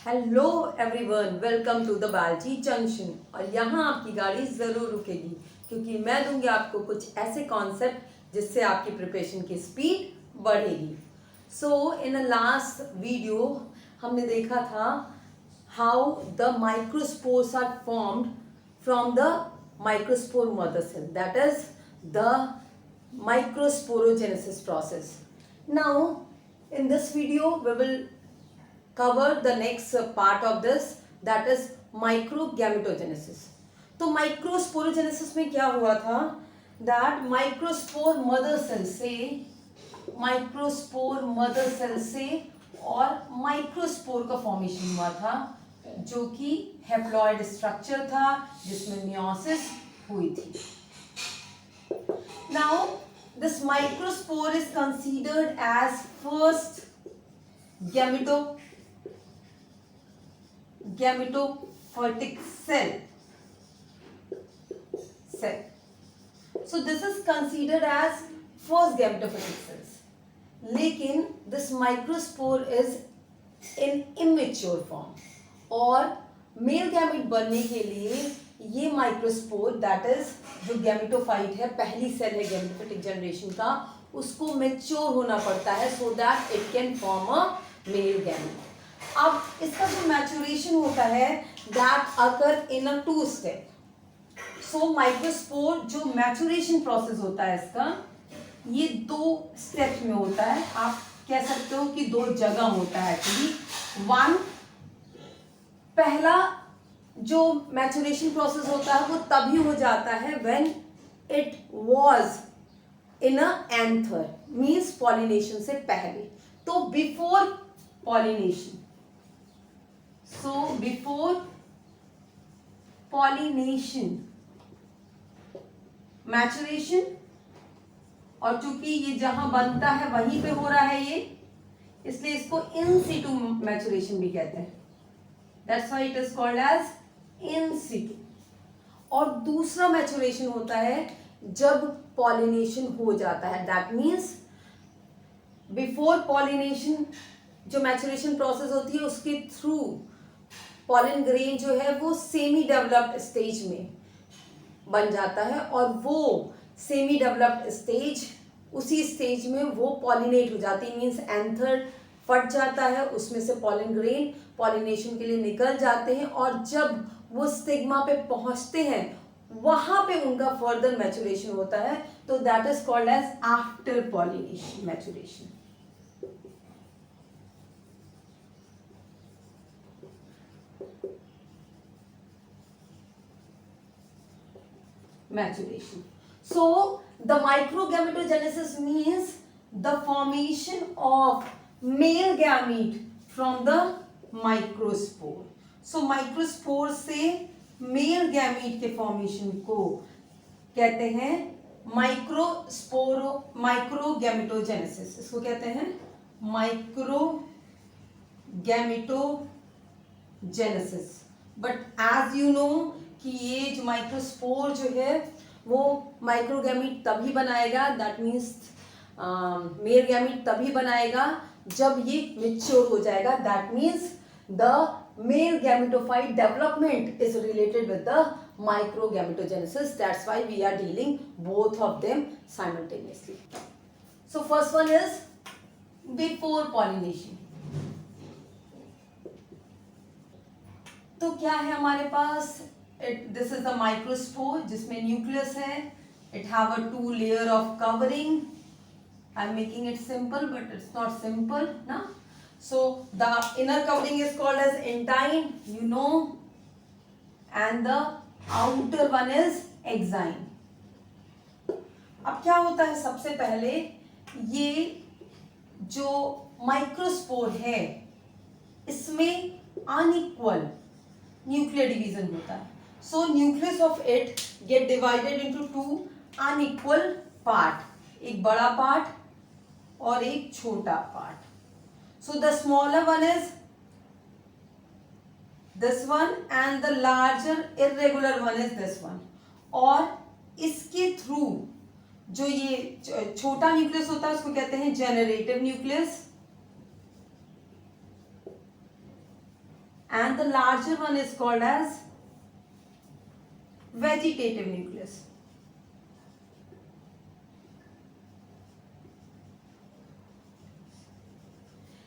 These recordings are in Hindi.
Hello everyone, welcome to the Balaji junction. और यहाँ आपकी गाड़ी ज़रूर रुकेगी क्योंकि मैं दूंगी आपको कुछ ऐसे कॉन्सेप्ट जिससे आपकी प्रिपरेशन की स्पीड बढ़ेगी। सो इन अ लास्ट वीडियो हमने देखा था how the microspores are formed from the microspore mother cell, that is the microsporogenesis process. Now in this video we will cover the next part of this, that is microgametogenesis. तो microsporogenesis में क्या हुआ था, that माइक्रोस्पोर मदर सेल से और माइक्रोस्पोर का फॉर्मेशन हुआ था जो कि हेप्लॉइड स्ट्रक्चर था जिसमें मियोसिस हुई थी. Now this microspore is considered as first gametophytic cell. So this is considered as first gametophytic cells. लेकिन this microspore is in immature form और मेल गैमेट बनने के लिए ये माइक्रोस्पोर, दैट इज जो गैमेटोफाइट है, पहली सेल है गैमेटोफिटिक जनरेशन का, उसको मैच्योर होना पड़ता है so that it can form a male gamete. अब इसका जो मैच्योरेशन होता है that occur in a 2 step. So microspore जो मैच्योरेशन प्रोसेस होता है इसका, ये 2 स्टेप में होता है. आप कह सकते हो कि 2 जगह होता है एक्चुअली. वन, पहला जो मैच्योरेशन प्रोसेस होता है वो तभी हो जाता है when it was in a anther, means pollination से पहले. तो before pollination, so before pollination maturation, और चूंकि ये जहां बनता है वहीं पे हो रहा है ये, इसलिए इसको इन सिटू मैच्योरेशन भी कहते हैं. That's why it is called as in situ. और दूसरा मैच्योरेशन होता है जब पॉलिनेशन हो जाता है. दैट मीन्स बिफोर पॉलिनेशन जो मैच्योरेशन प्रोसेस होती है उसके थ्रू पॉलिन ग्रेन जो है वो सेमी डेवलप्ड स्टेज में बन जाता है और वो सेमी डेवलप्ड स्टेज, उसी स्टेज में वो पॉलिनेट हो जाती है. मीन्स एंथर फट जाता है, उसमें से पॉलिन ग्रेन पॉलिनेशन के लिए निकल जाते हैं और जब वो स्टिग्मा पे पहुंचते हैं वहां पे उनका फर्दर मैच्योरेशन होता है. तो that is called as after pollination maturation. Maturation. So the microgametogenesis means the formation of male gamete from the microspore. So microspore से मेल गैमीट के फॉर्मेशन को कहते हैं माइक्रोगैमेटोजेनेसिस. इसको कहते हैं माइक्रोगैमेटोजेनेसिस. बट एज यू नो कि ये जो माइक्रोस्पोर जो है वो माइक्रोगैमीट तभी बनाएगा, दैट मीन्स मेल गैमीट तभी बनाएगा जब ये मैच्योर हो जाएगा. That means the male gametophyte development is related with the microgametogenesis. That's why we are dealing both of them simultaneously. So first one is before pollination. तो क्या है हमारे पास, this is the microspore जिसमें न्यूक्लियस है. It have a 2 layer of covering. I'm making it simple but it's not simple ना. So the inner covering is called as intine, you know, and the outer one is exine. अब क्या होता है, सबसे पहले ये जो माइक्रोस्पोर है इसमें अनइक्वल न्यूक्लियर डिवीजन होता है. सो nucleus of it get divided into 2 unequal part, एक बड़ा पार्ट और एक छोटा part. So the smaller one is this one and the larger irregular one is this one. और इसके थ्रू जो ये छोटा न्यूक्लियस होता है उसको कहते हैं generative nucleus and the larger one is called as vegetative nucleus.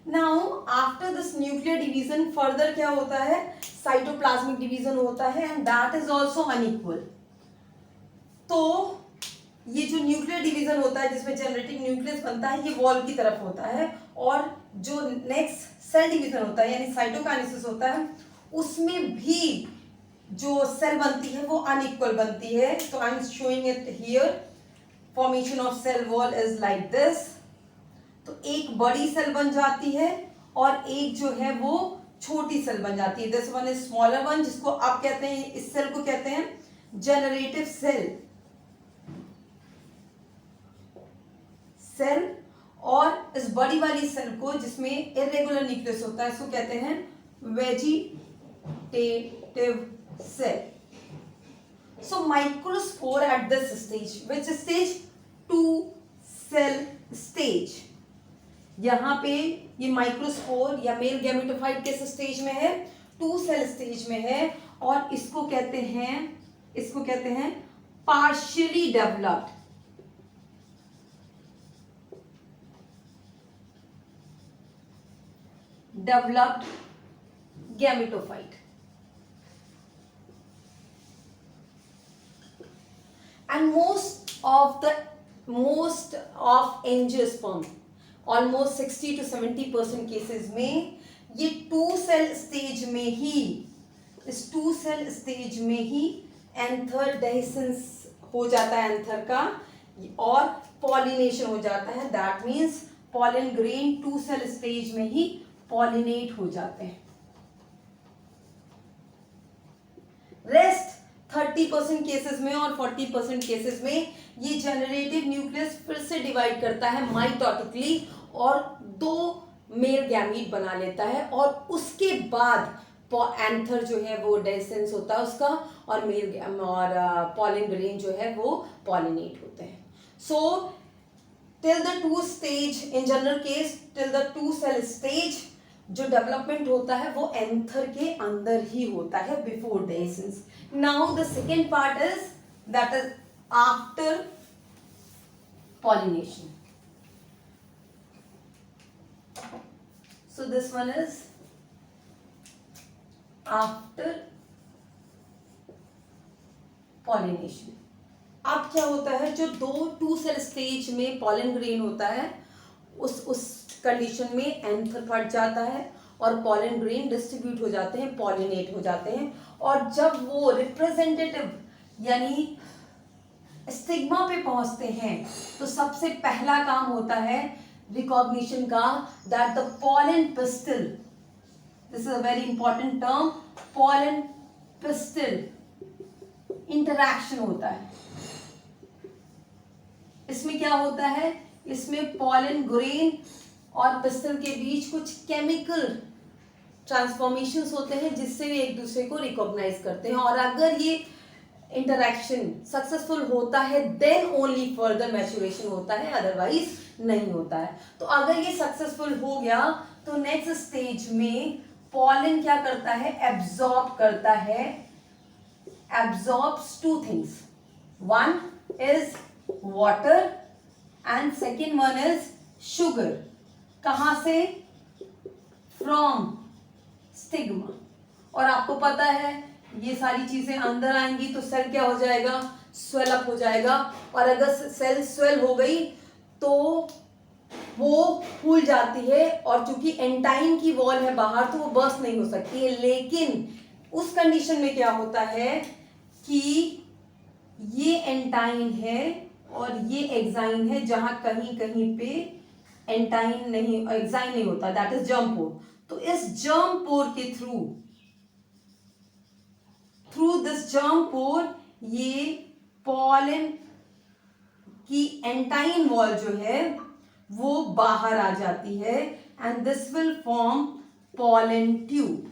Now after this nuclear division further क्या होता है, साइटोप्लाज्मिक डिवीजन होता है and that is also unequal. तो ये जो न्यूक्लियर डिवीजन होता है जिसमें जनरेटिंग न्यूक्लियस बनता है ये वॉल की तरफ होता है, और जो नेक्स्ट सेल डिवीजन होता है यानी साइटोकाइनेसिस होता है उसमें भी जो सेल बनती है वो अनइक्वल बनती है. तो I am showing it here. Formation of cell wall is like this. तो एक बड़ी सेल बन जाती है और एक जो है वो छोटी सेल बन जाती है. This one is smaller one, जिसको आप कहते हैं, इस सेल को कहते हैं जनरेटिव सेल. और इस बड़ी वाली सेल को जिसमें इरेगुलर न्यूक्लियस होता है इसको कहते हैं vegetative cell. So microspore at this stage, which stage? 2 cell stage. यहाँ पे ये माइक्रोस्पोर या मेल गैमेटोफाइट किस स्टेज में है? 2 सेल स्टेज में है. और इसको कहते हैं partially developed. Developed gametophyte. And most of angiosperm, almost 60 to 70% cases में ये 2 सेल स्टेज में ही, इस 2 सेल स्टेज में ही एंथर डेhiscence हो जाता है एंथर का, और पॉलिनेशन हो जाता है. That means pollen grain 2 cell stage में ही पॉलिनेट हो जाते हैं. रेस्ट 30% केसेस में और 40% केसेस में ये जनरेटिव न्यूक्लियस फिर से डिवाइड करता है माइटोटिकली और 2 मेल गैमीट बना लेता है, और उसके बाद एंथर जो है वो डेhiscence होता है उसका, और पॉलन ग्रेन जो है वो पॉलिनेट होते हैं. So till the 2 stage, in general case till the 2 cell stage जो डेवलपमेंट होता है वो एंथर के अंदर ही होता है before dehiscence. Now the second part is that is after pollination. So this one is after pollination. अब क्या होता है, जो 2 सेल स्टेज में पॉलन ग्रेन होता है उस कंडीशन में एंथर फट जाता है और पॉलन ग्रेन डिस्ट्रीब्यूट हो जाते हैं, पॉलिनेट हो जाते हैं. और जब वो रिप्रेजेंटेटिव यानी स्टिग्मा पे पहुंचते हैं तो सबसे पहला काम होता है रिकॉग्निशन का, that the pollen pistol, this is a very important term, pollen pistol interaction होता है. इसमें क्या होता है, इसमें पॉलन ग्रेन और पिस्टल के बीच कुछ केमिकल ट्रांसफॉर्मेशंस होते हैं जिससे वे एक दूसरे को रिकॉग्नाइज करते हैं. और अगर ये इंटरैक्शन सक्सेसफुल होता है देन ओनली फर्दर मैच्योरेशन होता है, अदरवाइज नहीं होता है. तो अगर ये सक्सेसफुल हो गया तो नेक्स्ट स्टेज में पॉलन क्या करता है, एब्जॉर्ब करता है, absorbs 2 things. One is water and second one is sugar. कहां से? From stigma. और आपको पता है ये सारी चीजें अंदर आएंगी तो सेल क्या हो जाएगा, स्वेल अप हो जाएगा. और अगर सेल स्वेल हो गई तो वो फूल जाती है, और चूंकि एंटाइन की वॉल है बाहर तो वो बर्स्ट नहीं हो सकती है. लेकिन उस कंडीशन में क्या होता है कि ये एंटाइन है और ये एक्साइन है, जहां कहीं कहीं पे एंटाइन नहीं, एक्साइन नहीं होता, दैट इज जर्म पोर. तो इस जर्म पोर के थ्रू दिस जर्म पोर ये पॉलन की एंटाइन वॉल जो है वो बाहर आ जाती है, and this will form pollen tube.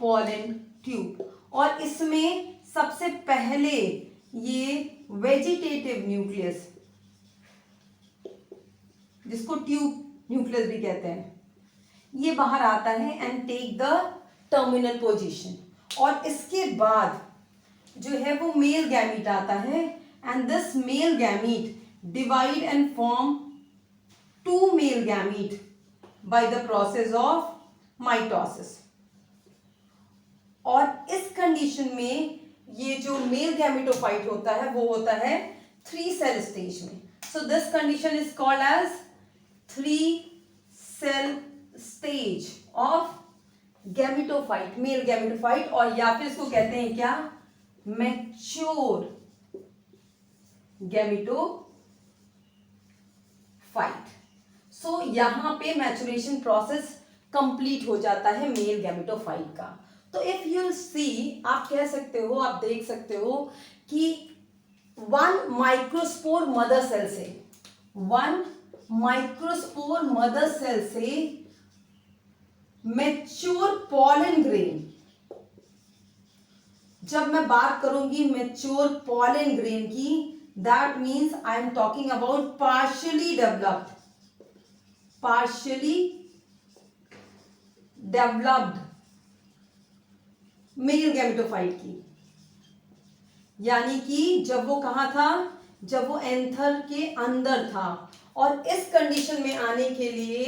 Pollen tube. और इसमें सबसे पहले ये वेजिटेटिव ये बाहर आता है and take the terminal position, और इसके बाद जो है वो मेल गैमीट आता है and this male gamete divide and form two male gamete by the process of mitosis. और इस कंडीशन में ये जो मेल गैमेटोफाइट होता है वो होता है 3 सेल स्टेज में। So this condition is called as 3 cell stage of gametophyte, male gametophyte, और या फिर इसको कहते हैं क्या, मैच्योर गैमेटोफाइट। सो यहां पे मैचुरेशन प्रोसेस कंप्लीट हो जाता है मेल गैमेटोफाइट का। तो इफ यू सी, आप कह सकते हो, आप देख सकते हो कि 1 माइक्रोस्पोर मदर सेल से, 1 माइक्रोस्पोर मदर सेल से मैच्योर पॉलन ग्रेन, जब मैं बात करूंगी मैच्योर पॉलन ग्रेन की, that means I am talking about partially developed male gametophyte की, यानी कि जब वो कहां था, जब वो एंथर के अंदर था। और इस कंडीशन में आने के लिए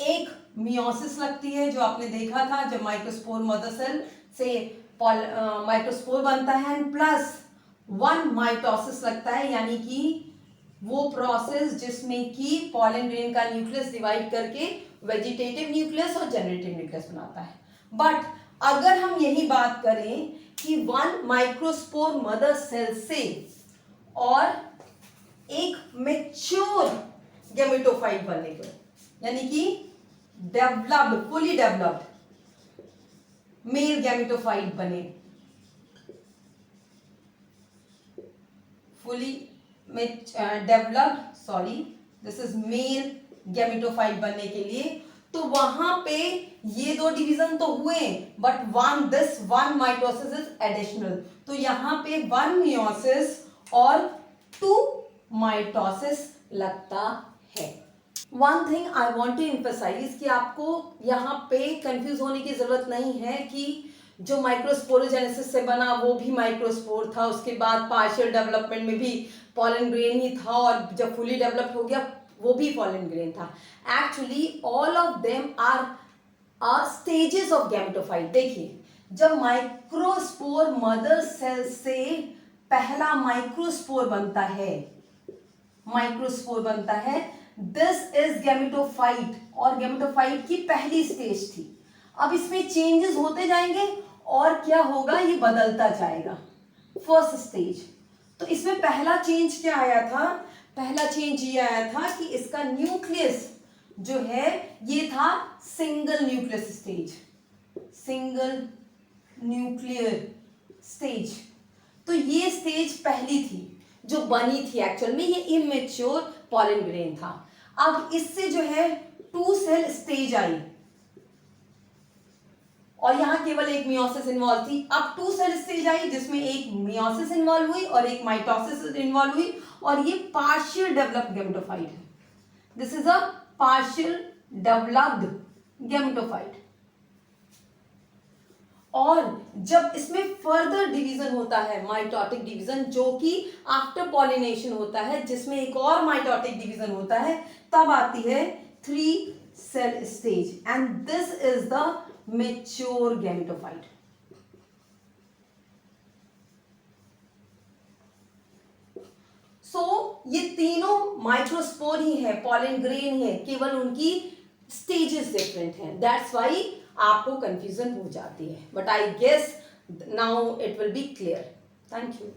एक मियोसिस लगती है, जो आपने देखा था जब माइक्रोस्पोर मदर सेल से माइक्रोस्पोर बनता है, एंड प्लस 1 माइटोसिस लगता है, यानी कि वो प्रोसेस जिसमें कि पॉलन ग्रेन का न्यूक्लियस डिवाइड करके वेजिटेटिव न्यूक्लियस और जनरेटिव न्यूक्लियस बनाता है। बट अगर हम यही बात करें कि 1 माइक्रोस्पोर मदर सेल से और एक मैच्योर गैमेटोफाइट बनेगा, यानी कि developed, fully developed male gametophyte बने, fully developed, sorry this is male gametophyte बनने के लिए, तो वहां पे ये 2 डिवीजन तो हुए, but this 1 mitosis is additional, तो यहां पे 1 मियोसिस और 2 माइटोसिस लगता है। One thing I want to emphasize कि आपको यहाँ पे कंफ्यूज होने की जरूरत नहीं है कि जो माइक्रोस्पोरोजेनेसिस से बना वो भी माइक्रोस्पोर था, उसके बाद पार्शियल डेवलपमेंट में भी पॉलन ग्रेन ही था, और जब फुली डेवलप हो गया वो भी पॉलन ग्रेन था। Actually all of them are stages of gametophyte. देखिए, जब माइक्रोस्पोर मदर सेल से पहला माइक्रोस्पोर बनता है, दिस इज गैमेटोफाइट, और गैमेटोफाइट की पहली स्टेज थी। अब इसमें चेंजेस होते जाएंगे और क्या होगा, ये बदलता जाएगा। फर्स्ट स्टेज, तो इसमें पहला चेंज क्या आया था, पहला चेंज ये आया था कि इसका न्यूक्लियस जो है ये था single nucleus stage, single nuclear stage. तो ये स्टेज पहली थी जो बनी थी, एक्चुअल में ये इमेच्योर पॉलन ग्रेन था। अब इससे जो है 2 सेल स्टेज आई, और यहां केवल एक मियोसिस इन्वॉल्व थी। अब 2 सेल स्टेज आई जिसमें एक मियोसिस इन्वॉल्व हुई और एक माइटोसिस इन्वॉल्व हुई, और ये पार्शियल डेवलप्ड गैमेटोफाइट है। This is a partial developed gametophyte. और जब इसमें फर्दर डिवीजन होता है, माइटोटिक डिवीजन, जो कि आफ्टर पॉलिनेशन होता है, जिसमें एक और माइटोटिक डिवीजन होता है, तब आती है 3 cell stage, and this is the mature gametophyte. So ये तीनों माइक्रोस्पोर ही है, पॉलन ग्रेन है, केवल उनकी स्टेजेस डिफरेंट हैं। दैट्स वाई आपको कंफ्यूजन हो जाती है, but I guess now it will be clear. Thank you.